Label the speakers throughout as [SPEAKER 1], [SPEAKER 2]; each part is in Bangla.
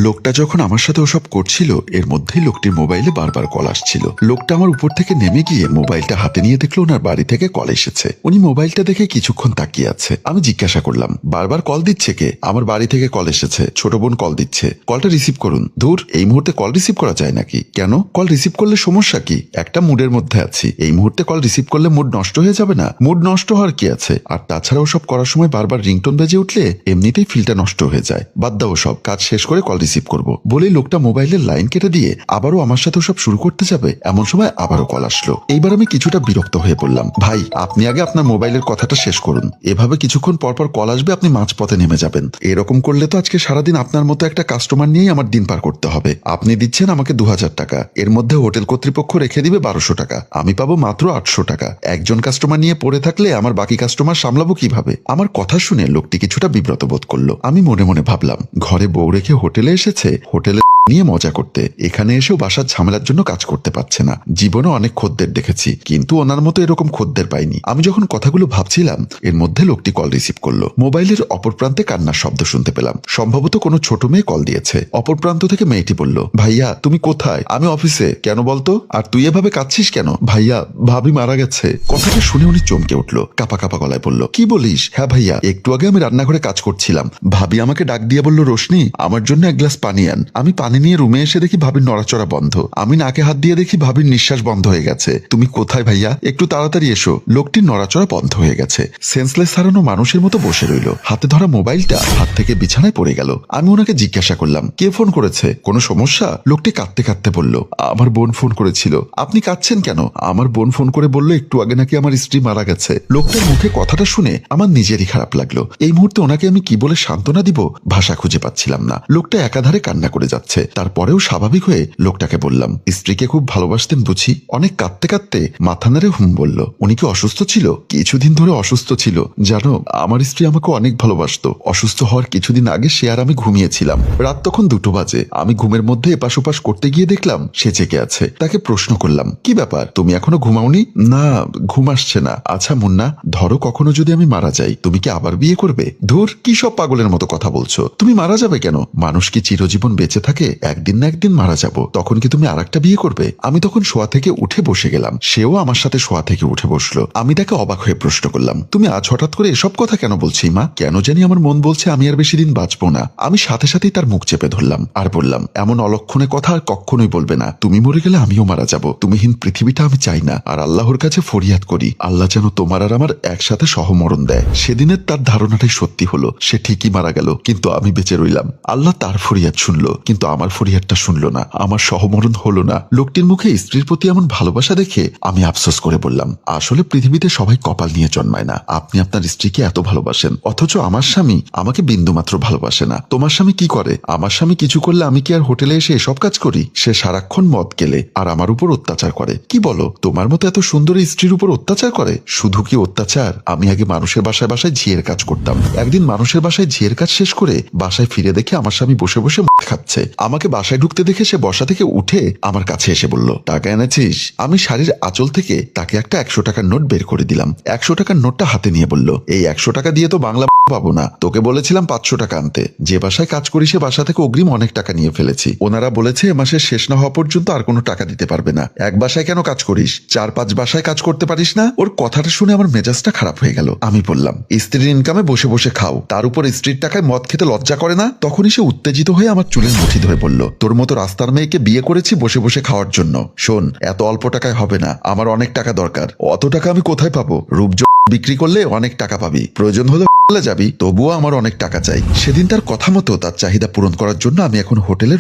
[SPEAKER 1] লোকটা যখন আমার সাথে ওসব করছিল এর মধ্যেই লোকটির মোবাইলে বারবার কল আসছিল। লোকটা আমার উপর থেকে নেমে গিয়ে মোবাইলটা হাতে নিয়ে দেখলো ওনার বাড়ি থেকে কল এসেছে। উনি মোবাইলটা দেখে কিছুক্ষণ তাকিয়ে আছে। আমি জিজ্ঞাসা করলাম, বারবার কল দিচ্ছে কে? আমার বাড়ি থেকে কল এসেছে, ছোট বোন কল দিচ্ছে, কলটা রিসিভ করুন। ধুর, এই মুহূর্তে কল রিসিভ করা যায় নাকি? কেন? কল রিসিভ করলে সমস্যা কি? একটা মুডের মধ্যে আছি, এই মুহূর্তে কল রিসিভ করলে মুড নষ্ট হয়ে যাবে না? মুড নষ্ট হওয়ার কি আছে? আর তাছাড়াও সব করার সময় বারবার রিংটোন বেজে উঠলে এমনিতেই ফিলটা নষ্ট হয়ে যায়। বাদ দাও সব, কাজ শেষ করে কল রিসিভ করবো বলেই লোকটা মোবাইলের লাইন কেটে দিয়ে আবারও আমার সাথে সব শুরু করতে যাবে এমন সময় আবারও কল আসলো। এইবার আমি কিছুটা বিরক্ত হয়ে পড়লাম। ভাই, আপনি আগে আপনার মোবাইলের কথাটা শেষ করুন। এভাবে কিছুক্ষণ পরপর কল আসবে, আপনি মাঝপথে নেমে যাবেন। এরকম করলে তো আজকে সারাদিন আপনার মতো একটা কাস্টমার নিয়েই আমার দিন পার করতে হবে। আপনি দিচ্ছেন আমাকে 2000 টাকা, এর মধ্যে হোটেল কর্তৃপক্ষ রেখে দিবে 1200 টাকা, আমি পাবো মাত্র 800 টাকা। একজন কাস্টমার নিয়ে পড়ে থাকলে আমার বাকি কাস্টমার সামলাবো কিভাবে? আমার কথা শুনে লোকটি কিছুটা বিব্রত বোধ করলো। আমি মনে মনে ভাবলাম, ঘরে বউ রেখে হোটেলে এসেছে, হোটেলে নিয়ে মজা করতে, এখানে এসেও বাসার ঝামেলার জন্য কাজ করতে পারছে না। জীবনে অনেক খদ্দের দেখেছি, কিন্তু ওনার মতো এরকম খদ্দের পাইনি। আমি যখন কথাগুলো ভাবছিলাম এর মধ্যে লোকটি কল রিসিভ করলো। মোবাইলের অপর প্রান্তে কান্নার শব্দ শুনতে পেলাম। সম্ভবত কোনো ছোট মেয়ে কল দিয়েছে। অপর প্রান্ত থেকে মেয়েটি বলল, ভাইয়া তুমি কোথায়? আমি অফিসে। কেন বলতো? আর তুই এভাবে কাঁদছিস কেন? ভাইয়া, ভাবি মারা গেছে। কথাটা শুনে উনি চমকে উঠলো, কাপা কাপা গলায় বলল, কি বলিস? হ্যাঁ ভাইয়া, একটু আগে আমি রান্নাঘরে কাজ করছিলাম, ভাবি আমাকে ডাক দিয়ে বলল, রোশনি আমার জন্য এক গ্লাস পানি আন। আমি পানি নিয়ে রুমে এসে দেখি ভাবির নড়াচড়া বন্ধ। আমি নাকে হাত দিয়ে দেখি ভাবির নিঃশ্বাস বন্ধ হয়ে গেছে। তুমি কোথায় ভাইয়া? একটু তাড়াতাড়ি এসো। লোকটির নড়াচড়া বন্ধ হয়ে গেছে। সেন্সলেস হারানো মানুষের মতো বসে রইল। হাতে ধরা মোবাইলটা হাত থেকে বিছানায় পড়ে গেল। আমি ওনাকে জিজ্ঞাসা করলাম, কে ফোন করেছে? কোনো সমস্যা? লোকটি কাঁদতে কাঁদতে বলল, আমার বোন ফোন করেছিল। আপনি কাঁদছেন কেন? আমার বোন ফোন করে বলল একটু আগে নাকি আমার স্ত্রী মারা গেছে। লোকটার মুখে কথাটা শুনে আমার নিজেরই খারাপ লাগলো। এই মুহূর্তে ওনাকে আমি কি বলে সান্ত্বনা দিব ভাষা খুঁজে পাচ্ছিলাম না। লোকটা একাধারে কান্না করে যাচ্ছে। তারপরেও স্বাভাবিক হয়ে লোকটাকে বললাম, স্ত্রীকে খুব ভালোবাসতেন বুঝি? অনেক কাঁদতে কাঁদতে মাথা নেড়ে হুম বলল। উনি কি অসুস্থ ছিল? কিছুদিন ধরে অসুস্থ ছিল। জানো, আমার স্ত্রী আমাকে অনেক ভালোবাসতো। অসুস্থ হওয়ার কিছুদিন আগে সে আর আমি ঘুমিয়েছিলাম। রাত তখন 2টো বাজে। আমি ঘুমের মধ্যে এপাশ ওপাশ করতে গিয়ে দেখলাম সে জেগে আছে। তাকে প্রশ্ন করলাম, কি ব্যাপার, তুমি এখনো ঘুমাওনি? না, ঘুম আসছে না। আচ্ছা মুন্না, ধরো কখনো যদি আমি মারা যাই, তুমি কি আবার বিয়ে করবে? ধুর, কি সব পাগলের মতো কথা বলছো? তুমি মারা যাবে কেন? মানুষ কি চিরজীবন বেঁচে থাকে? একদিন না একদিন মারা যাব, তখন কি তুমি আরেকটা বিয়ে করবে? আমি তখন শোয়া থেকে উঠে বসে গেলাম। সেও আমার সাথে শোয়া থেকে উঠে বসলো। আমি তাকে অবাক হয়ে প্রশ্ন করলাম, তুমি আজ হঠাৎ করে এসব কথা কেন বলছি মা? কেন জানি আমার মন বলছে আমি আর বেশি দিন বাঁচবো না। আমি সাথে সাথেই তার মুখ চেপে ধরলাম আর বললাম, এমন অলক্ষণে কথা আর কখনোই বলবে না। তুমি মরে গেলে আমিও মারা যাব। তুমিহীন পৃথিবীটা আমি চাই না। আর আল্লাহর কাছে ফরিয়াদ করি, আল্লাহ যেন তোমার আর আমার একসাথে সহমরণ দেয়। সেদিনের তার ধারণাটাই সত্যি হলো। সে ঠিকই মারা গেল, কিন্তু আমি বেঁচে রইলাম। আল্লাহ তার ফরিয়াদ শুনলো, কিন্তু আমার ফরিয়াদটা শুনলো না। আমার সহমরণ হলো না। লোকটির মুখে স্ত্রীর প্রতি এমন ভালোবাসা দেখে আমি আফসোস করে বললাম, আসলে পৃথিবীতে সবাই কপাল নিয়ে জন্মায় না। আপনি আপনার স্ত্রীকে এত ভালোবাসেন, অথচ আমার স্বামী আমাকে বিন্দুমাত্র ভালোবাসে না। তোমার স্বামী কি করে? আমার স্বামী কিছু করলে আমি কি আর হোটেলে এসে এসব কাজ করি? সে সারাক্ষণ মদ গেলে আর আমার উপর অত্যাচার করে। কি বলো, তোমার মতো এত সুন্দরী স্ত্রীর উপর অত্যাচার করে? শুধু কি অত্যাচার, আমি আগে মানুষের বাসায় বাসায় ঝিয়ের কাজ করতাম। একদিন মানুষের বাসায় ঝিয়ের কাজ শেষ করে বাসায় ফিরে দেখে আমার স্বামী বসে বসে মদ খাচ্ছে। আমাকে বাসায় ঢুকতে দেখে সে বসা থেকে উঠে আমার কাছে এসে বলল, টাকা এনেছিস? আমি শাড়ির আঁচল থেকে তাকে একটা 100 টাকার নোট বের করে দিলাম। 100 টাকার নোটটা হাতে নিয়ে বলল, এই 100 টাকা দিয়ে তো বাংলা পাবো না। তোকে বলেছিলাম 500 টাকা আনতে। যে বাসায় কাজ করি সে বাসা থেকে অগ্রিম অনেক টাকা নিয়ে ফেলেছি। ওনারা বলেছে এ মাসের শেষ না হওয়া পর্যন্ত আর কোনো টাকা দিতে পারবে না। এক বাসায় কেন কাজ করিস? 4-5 বাসায় কাজ করতে পারিস না? ওর কথাটা শুনে আমার মেজাজটা খারাপ হয়ে গেল। আমি বললাম, স্ত্রীর ইনকামে বসে বসে খাও, তার উপর স্ত্রীর টাকায় মদ খেতে লজ্জা করে না? তখনই সে উত্তেজিত হয়ে আমার চুলের মুঠি ধরে বলল, তোর মতো রাস্তার মেয়েকে বিয়ে করেছি বসে বসে খাওয়ার জন্য। শোন, এত অল্প টাকায় হবে না, আমার অনেক টাকা দরকার। অত টাকা আমি কোথায় পাবো? রূপজ বিক্রি করলে অনেক টাকা পাবি, প্রয়োজন হলে যাবি, তবুও আমার অনেক টাকা চাই। সেদিন তার কথা মতো তার চাহিদা পূরণ করার জন্য আমি এখন হোটেলে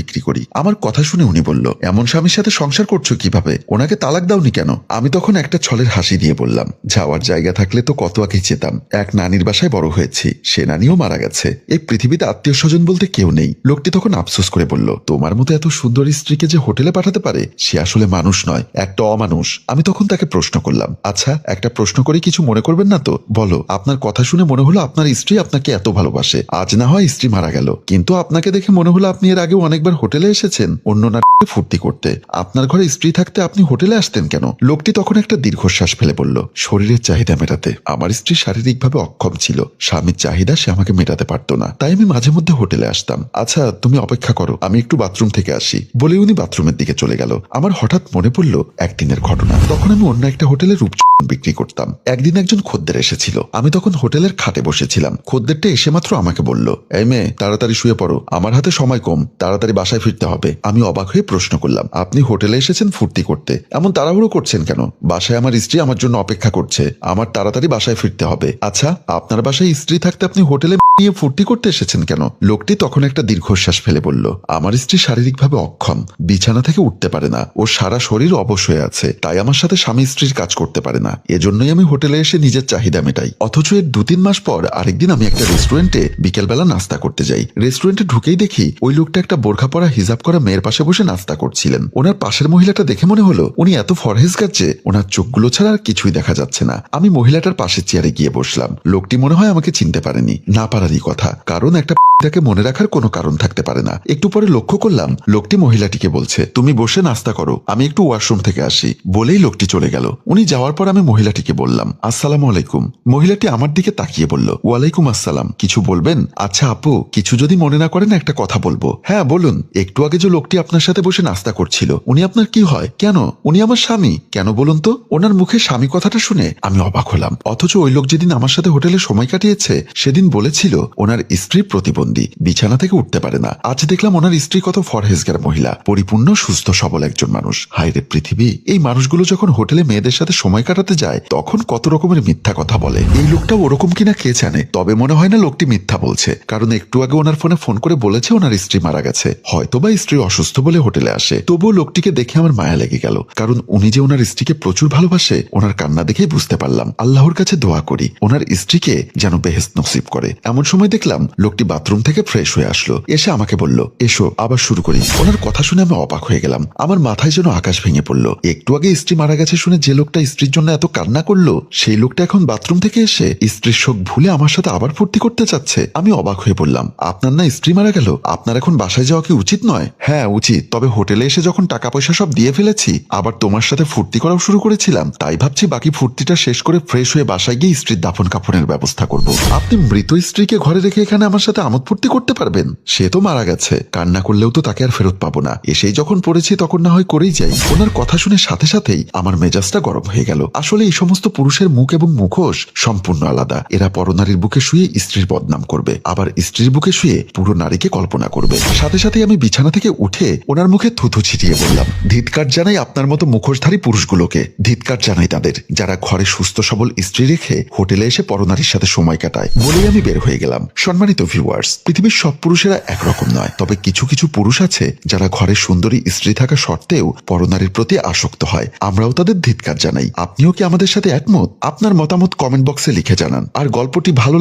[SPEAKER 1] বিক্রি করি। আমার কথা শুনে উনি বলল, এমন স্বামীর সাথে সংসার করছো কিভাবে? ওনাকে তালাক দাওনি কেন? আমি তখন একটা ছলের হাসি দিয়ে বললাম, যাওয়ার জায়গা থাকলে তো কত আগে যেতাম। এক নানির বাসায় বড় হয়েছি, সে নানিও মারা গেছে। এই পৃথিবীতে আত্মীয় স্বজন বলতে কেউ নেই। লোকটি তখন আফসোস করে বলল, তোমার মতো এত সুন্দর স্ত্রীকে যে হোটেলে পাঠাতে পারে সে আসলে মানুষ নয়, একটা অমানুষ। আমি তখন তাকে প্রশ্ন করলাম, আচ্ছা একটা প্রশ্ন করি কিছু মনে করবেন না তো? বলো, আপনার কথা শুনে মনে হলো আপনার স্ত্রী আপনাকে এত ভালোবাসে। আজ না হয় স্ত্রী মারা গেল, কিন্তু আপনাকে দেখে মনে হলো আপনি এর আগেও অনেকবার হোটেলে এসেছেন অন্য নারীকে ফুর্তি করতে। আপনার ঘরে স্ত্রী থাকতে আপনি হোটেলে আসতেন কেন? লোকটি তখন একটা দীর্ঘশ্বাস ফেলে বলল, শরীরের চাহিদা মেটাতে। আমার স্ত্রী শারীরিকভাবে অক্ষম ছিল, স্বামীর চাহিদা সে আমাকে মেটাতে পারতো না, তাই আমি মাঝে মধ্যে হোটেলে আসতাম। আচ্ছা তুমি অপেক্ষা করো, আমি একটু বাথরুম থেকে আসি, বলে উনি বাথরুমের দিকে চলে গেল। আমার হঠাৎ মনে পড়ল একদিনের ঘটনা। তখন আমি অন্য একটা হোটেলে রূপচর্চা বিক্রি করতাম। একদিন একজন খদ্দের এসেছিল, আমি তখন হোটেলের খাটে বসেছিলাম। খদ্দেরটা এসে মাত্র আমাকে বলল, এই মেয়ে তাড়াতাড়ি শুয়ে পড়ো, আমার হাতে সময় কম, তাড়াতাড়ি বাসায় ফিরতে হবে। আমি অবাক হয়ে প্রশ্ন করলাম, আপনি হোটেলে এসেছেন ফুর্তি করতে, এমন তাড়াহুড়ো করছেন কেন? বাসায় আমার স্ত্রী আমার জন্য অপেক্ষা করছে, আমার তাড়াতাড়ি বাসায় ফিরতে হবে। আচ্ছা আপনার বাসায় স্ত্রী থাকতে আপনি হোটেলে নিয়ে ফুর্তি করতে এসেছেন কেন? লোকটি তখন একটা দীর্ঘশ্বাস ফেলে বলল, আমার স্ত্রী শারীরিকভাবে অক্ষম, বিছানা থেকে উঠতে পারে না, ওর সারা শরীর অবশ হয়ে আছে, তাই আমার সাথে স্বামী স্ত্রীর কাজ করতে পারে না, এজন্যই আমি হোটেলে এসে নিজের চাহিদা মেটাই। অথচ এর 2-3 মাস পর আরেকদিন আমি একটা রেস্টুরেন্টে বিকেলবেলা নাস্তা করতে যাই। রেস্টুরেন্টে ঢুকেই দেখি ওই লোকটা একটা বোরখা পরা হিজাব করা মেয়ের পাশে বসে নাস্তা করছিলেন। ওনার পাশের মহিলাটা দেখে মনে হলো উনি এত ফরহেজগার যে ওনার চোখগুলো ছাড়া আর কিছুই দেখা যাচ্ছে না। আমি মহিলাটার পাশের চেয়ারে গিয়ে বসলাম। লোকটি মনে হয় আমাকে চিনতে পারেনি, না পারারই কথা, কারণ একটা তাকে মনে রাখার কোনো কারণ থাকতে পারে না। একটু পরে লক্ষ্য করলাম লোকটি মহিলাটিকে বলছে, তুমি বসে নাস্তা করো, আমি একটু ওয়াশরুম থেকে আসি। বলেই লোকটি চলে গেল। উনি যাওয়ার পর আমি মহিলাটিকে বললাম, আসসালামু আলাইকুম। মহিলাটি আমার দিকে তাকিয়ে বলল, ওয়ালাইকুম আসসালাম। কিছু বলবেন? আচ্ছা আপু, কিছু যদি মনে না করেন একটা কথা বলবো। হ্যাঁ বলুন। একটু আগে যে লোকটি আপনার সাথে বসে নাস্তা করছিল উনি আপনার কি হয়? কেন? উনি আমার স্বামী। কেন বলুন তো? ওনার মুখে স্বামী কথাটা শুনে আমি অবাক হলাম। অথচ ওই লোক যেদিন আমার সাথে হোটেলে সময় কাটিয়েছে সেদিন বলেছিল ওনার স্ত্রী প্রতিবন্ধী, বিছানা থেকে উঠতে পারে না। আজ দেখলাম ওনার স্ত্রী কত ফরহেজগার মহিলা, পরিপূর্ণ সুস্থ সবল একজন মানুষ। হায়রে পৃথিবী, এই মানুষগুলো যখন হোটেলে মেয়েদের সাথে সময় কাটাতে যায় তখন কত রকমের মিথ্যা কথা বলে। এই লোকটাও ওরকম কিনা কে জানে। তবে মনে হয় না লোকটি মিথ্যা বলছে, কারণ একটু আগে ওনার ফোন করে বলেছে ওনার স্ত্রী মারা গেছে, হয়তোবা স্ত্রী অসুস্থ বলে হোটেলে আসে। তবুও লোকটিকে দেখে আমার মায়া লেগে গেল, কারণ উনি যে ওনার স্ত্রীকে প্রচুর ভালোবাসে ওনার কান্না দেখেই বুঝতে পারলাম। আল্লাহর কাছে দোয়া করি ওনার স্ত্রীকে যেন বেহেশত নসিব করে। এমন সময় দেখলাম লোকটি বাথরুম থেকে ফ্রেশ হয়ে আসলো, এসে আমাকে বলল, এসো আবার শুরু করি। ওনার কথা শুনে আমি অবাক হয়ে গেলাম। আমার মাথায় যেন আকাশ ভেঙে পড়লো। একটু আগে স্ত্রী মারা গেছে শুনে যে লোকটা স্ত্রীর জন্য এত কান্না করলো সেই লোকটা এখন বাথরুম থেকে এসে স্ত্রীর শোক ভুলে আমার সাথে আবার ফুর্তি করতে চাচ্ছে। আমি অবাক হয়ে বললাম, আপনার না স্ত্রী মারা গেল, আপনার এখন বাসায় যাওয়া কি উচিত নয়? হ্যাঁ উচিত, তবে হোটেলে এসে যখন টাকা পয়সা সব দিয়ে ফেলেছি আবার তোমার সাথে ফুর্তি করাও শুরু করেছিলাম, তাই ভাবছি বাকি ফুর্তিটা শেষ করে ফ্রেশ হয়ে বাসায় গিয়ে স্ত্রীর দাফন কাফনের ব্যবস্থা করব। আপনি মৃত স্ত্রীকে ঘরে রেখে এখানে আমার সাথে আমোদ ফুর্তি করতে পারবেন? সে তো মারা গেছে, কান্না করলেও তো তাকে আর ফেরত পাবো না, এসেই যখন পড়েছি তখন না হয় করেই যাই। ওনার কথা শুনে সাথে সাথেই আমার মেজাজটা গরম হয়ে গেল। আসলে এই সমস্ত পুরুষের মুখ এবং মুখোশ সম্পূর্ণ আলাদা। এরা পরনারীর বুকে শুয়ে স্ত্রীর বদনাম করবে, আবার স্ত্রীর বুকে শুয়ে পুরো নারীকে কল্পনা করবে। সাথে সাথে আমি বিছানা থেকে উঠে ওনার মুখে থুথু ছিটিয়ে বললাম, ধিৎকার জানাই আপনার মতো মুখোশধারী পুরুষগুলোকে, ধিৎকার জানাই তাদের যারা ঘরে সুস্থ সবল স্ত্রী রেখে হোটেলে এসে পরনারীর সাথে সময় কাটায়। বলেই আমি বের হয়ে গেলাম। সম্মানিত ভিউয়ার্স, পৃথিবীর সব পুরুষেরা একরকম নয়, তবে কিছু কিছু পুরুষ আছে যারা ঘরে সুন্দরী স্ত্রী থাকা সত্ত্বেও পরনারীর প্রতি আসক্ত হয়। আমরাও তাদের ধিৎকার জানাই। আপনিও কি আমাদের সাথে একমত? আপনার মতামত কমেন্ট বক্সে লিখে জানান। আর গল্পটি ভালো